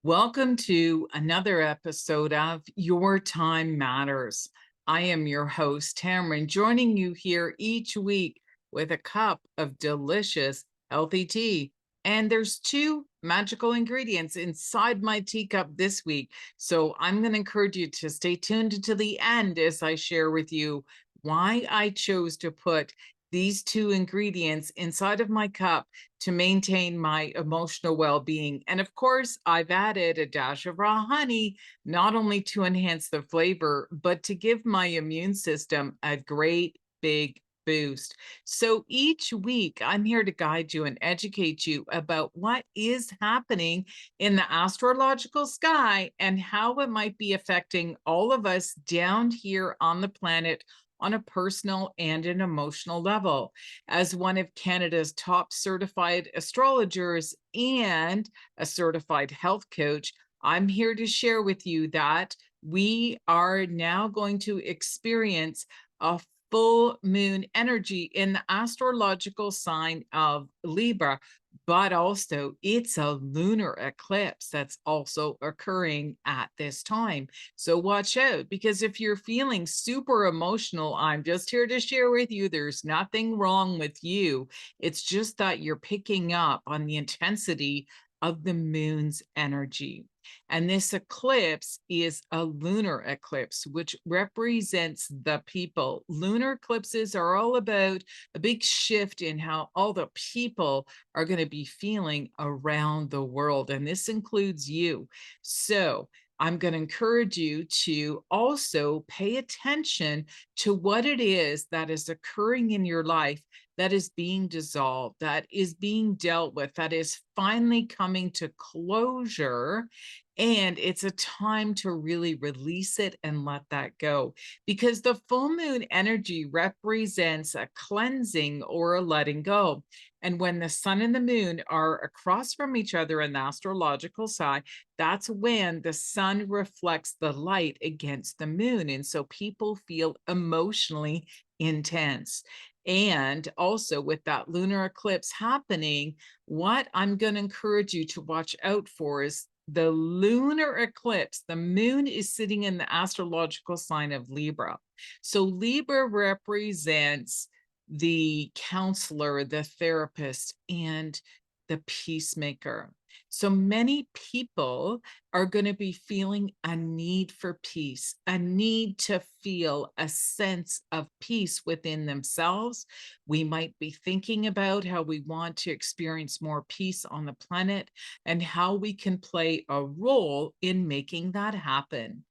Welcome to another episode of Your Time Matters. I am your host, Tammeron, joining you here each week with a cup of delicious, healthy tea. And there's two magical ingredients inside my teacup this week. So I'm going to encourage you to stay tuned to the end as I share with you why I chose to put these two ingredients inside of my cup to maintain my emotional well-being. And of course, I've added a dash of raw honey, not only to enhance the flavor, but to give my immune system a great big boost. So each week, I'm here to guide you and educate you about what is happening in the astrological sky and how it might be affecting all of us down here on the planet on a personal and an emotional level. As one of Canada's top certified astrologers and a certified health coach, I'm here to share with you that we are now going to experience a full moon energy in the astrological sign of Libra, but also it's a lunar eclipse that's also occurring at this time. So watch out, because if you're feeling super emotional, I'm just here to share with you there's nothing wrong with you. It's just that you're picking up on the intensity of the moon's energy. And this eclipse is a lunar eclipse, which represents the people. Lunar eclipses are all about a big shift in how all the people are going to be feeling around the world. And this includes you. So I'm going to encourage you to also pay attention to what it is that is occurring in your life that is being dissolved, that is being dealt with, that is finally coming to closure. And it's a time to really release it and let that go, because the full moon energy represents a cleansing or a letting go. And when the sun and the moon are across from each other in the astrological side, that's when the sun reflects the light against the moon. And so people feel emotionally intense. And also with that lunar eclipse happening, what I'm going to encourage you to watch out for is the lunar eclipse. The moon is sitting in the astrological sign of Libra. So Libra represents the counselor, the therapist, and the peacemaker. So many people are going to be feeling a need for peace, a need to feel a sense of peace within themselves. We might be thinking about how we want to experience more peace on the planet and how we can play a role in making that happen.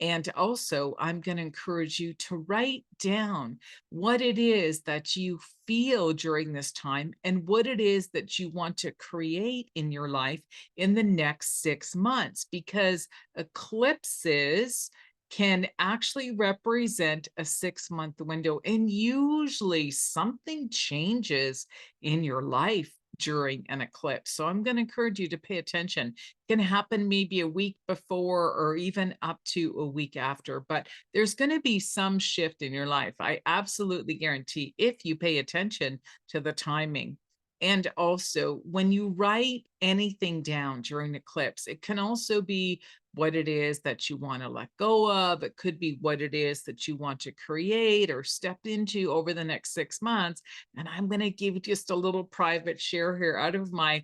And also, I'm going to encourage you to write down what it is that you feel during this time and what it is that you want to create in your life in the next 6 months, because eclipses can actually represent a 6-month window. And usually something changes in your life during an eclipse. So I'm going to encourage you to pay attention. It can happen maybe a week before or even up to a week after, but there's going to be some shift in your life. I absolutely guarantee, if you pay attention to the timing. And also, when you write anything down during eclipse, it can also be what it is that you want to let go of. It could be what it is that you want to create or step into over the next 6 months. And I'm going to give just a little private share here out of my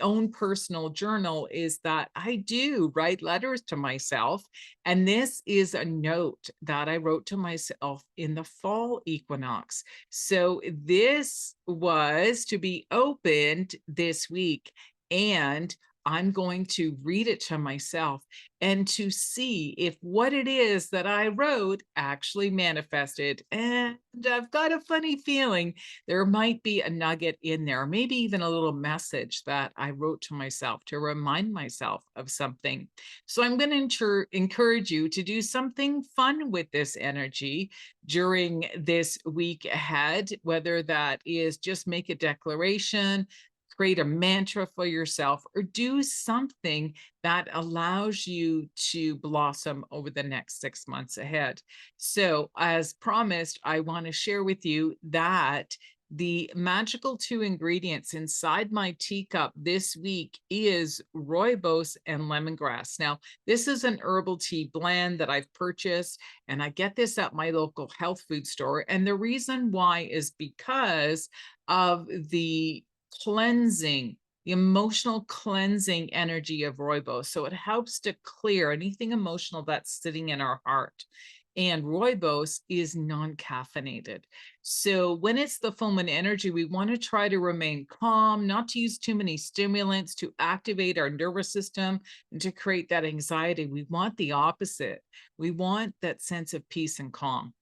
own personal journal, is that I do write letters to myself. And this is a note that I wrote to myself in the fall equinox. So this was to be opened this week. And I'm going to read it to myself and to see if what it is that I wrote actually manifested. And I've got a funny feeling there might be a nugget in there, maybe even a little message that I wrote to myself to remind myself of something. So I'm going to encourage you to do something fun with this energy during this week ahead, whether that is just make a declaration, create a mantra for yourself, or do something that allows you to blossom over the next 6 months ahead. So as promised, I want to share with you that The magical two ingredients inside my teacup this week is rooibos and lemongrass. Now, this is an herbal tea blend that I've purchased, and I get this at my local health food store. And the reason why is because of the cleansing, the emotional cleansing energy of rooibos. So it helps to clear anything emotional that's sitting in our heart. And rooibos is non-caffeinated. So when it's the full moon energy, we want to try to remain calm, not to use too many stimulants to activate our nervous system and to create that anxiety. We want the opposite. We want that sense of peace and calm.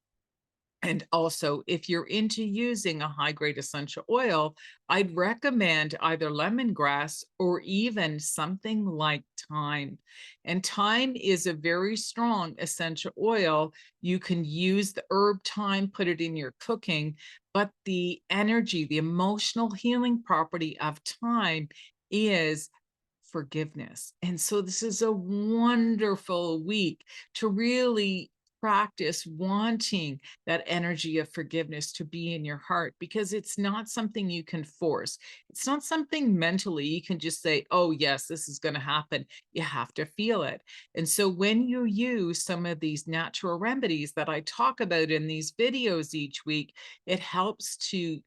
And also, if you're into using a high-grade essential oil, I'd recommend either lemongrass or even something like thyme. And thyme is a very strong essential oil. You can use the herb thyme, put it in your cooking, but the energy, the emotional healing property of thyme is forgiveness. And so this is a wonderful week to really practice wanting that energy of forgiveness to be in your heart, because it's not something you can force. It's not something mentally you can just say, oh, yes, this is going to happen. You have to feel it. And so when you use some of these natural remedies that I talk about in these videos each week, it helps to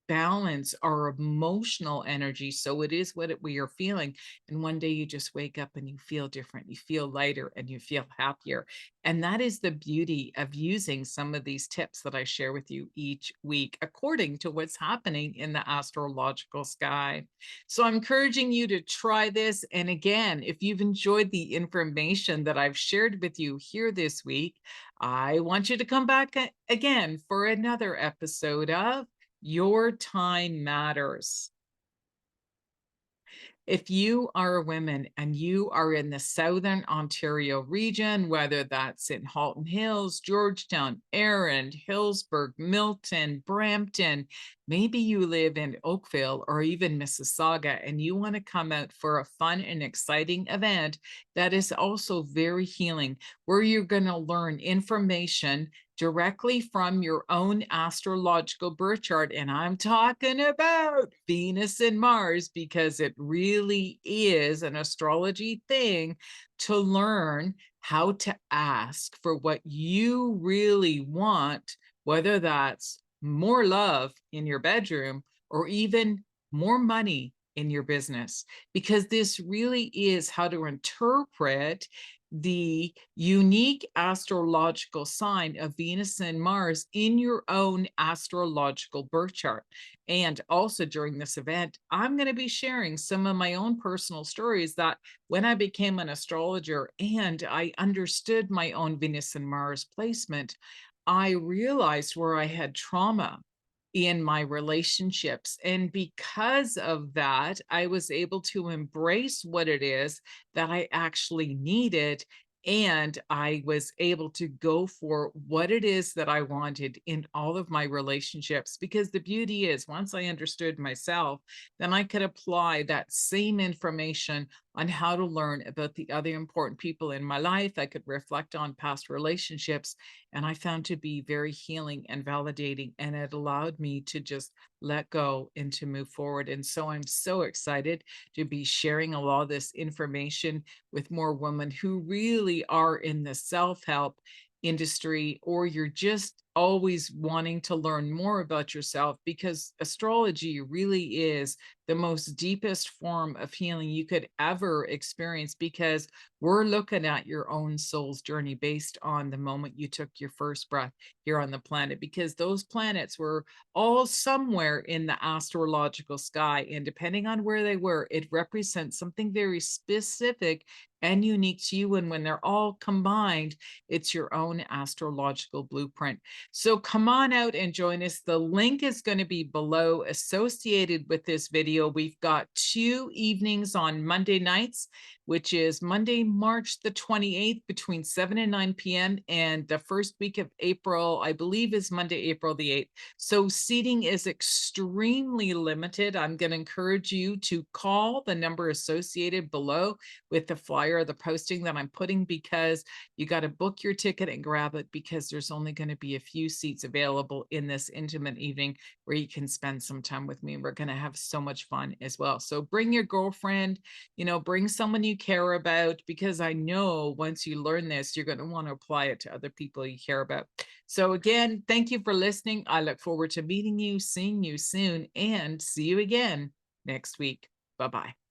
balance our emotional energy. So it is what we are feeling. And one day you just wake up and you feel different, you feel lighter, and you feel happier. And that is the beauty of using some of these tips that I share with you each week, according to what's happening in the astrological sky. So I'm encouraging you to try this. And again, if you've enjoyed the information that I've shared with you here this week, I want you to come back again for another episode of Your Time Matters. If you are a woman and you are in the Southern Ontario region, whether that's in Halton Hills, Georgetown, Erin, Hillsburg, Milton, Brampton, maybe you live in Oakville or even Mississauga, and you want to come out for a fun and exciting event that is also very healing, where you're going to learn information directly from your own astrological birth chart. And I'm talking about Venus and Mars, because it really is an astrology thing to learn how to ask for what you really want, whether that's more love in your bedroom or even more money in your business, because this really is how to interpret the unique astrological sign of Venus and Mars in your own astrological birth chart. And also during this event, I'm going to be sharing some of my own personal stories that when I became an astrologer and I understood my own Venus and Mars placement, I realized where I had trauma in my relationships. And because of that, I was able to embrace what it is that I actually needed. And I was able to go for what it is that I wanted in all of my relationships. Because the beauty is, once I understood myself, then I could apply that same information on how to learn about the other important people in my life. I could reflect on past relationships, and I found to be very healing and validating. And it allowed me to just let go and to move forward. And so I'm so excited to be sharing a lot of this information with more women who really are in the self-help industry, or you're just always wanting to learn more about yourself, because astrology really is the most deepest form of healing you could ever experience, because we're looking at your own soul's journey based on the moment you took your first breath here on the planet, because those planets were all somewhere in the astrological sky, and depending on where they were, it represents something very specific and unique to you. And when they're all combined, it's your own astrological blueprint. So come on out and join us. The link is going to be below associated with this video. We've got 2 evenings on Monday nights, which is Monday, March the 28th between 7 and 9 p.m. And the first week of April, I believe, is Monday, April the 8th. So seating is extremely limited. I'm going to encourage you to call the number associated below with the flyer or the posting that I'm putting, because you got to book your ticket and grab it, because there's only going to be a few few seats available in this intimate evening where you can spend some time with me. We're going to have so much fun as well. So bring your girlfriend, bring someone you care about, because I know once you learn this, you're going to want to apply it to other people you care about. So again, thank you for listening. I look forward to meeting you, seeing you soon, and see you again next week. Bye-bye.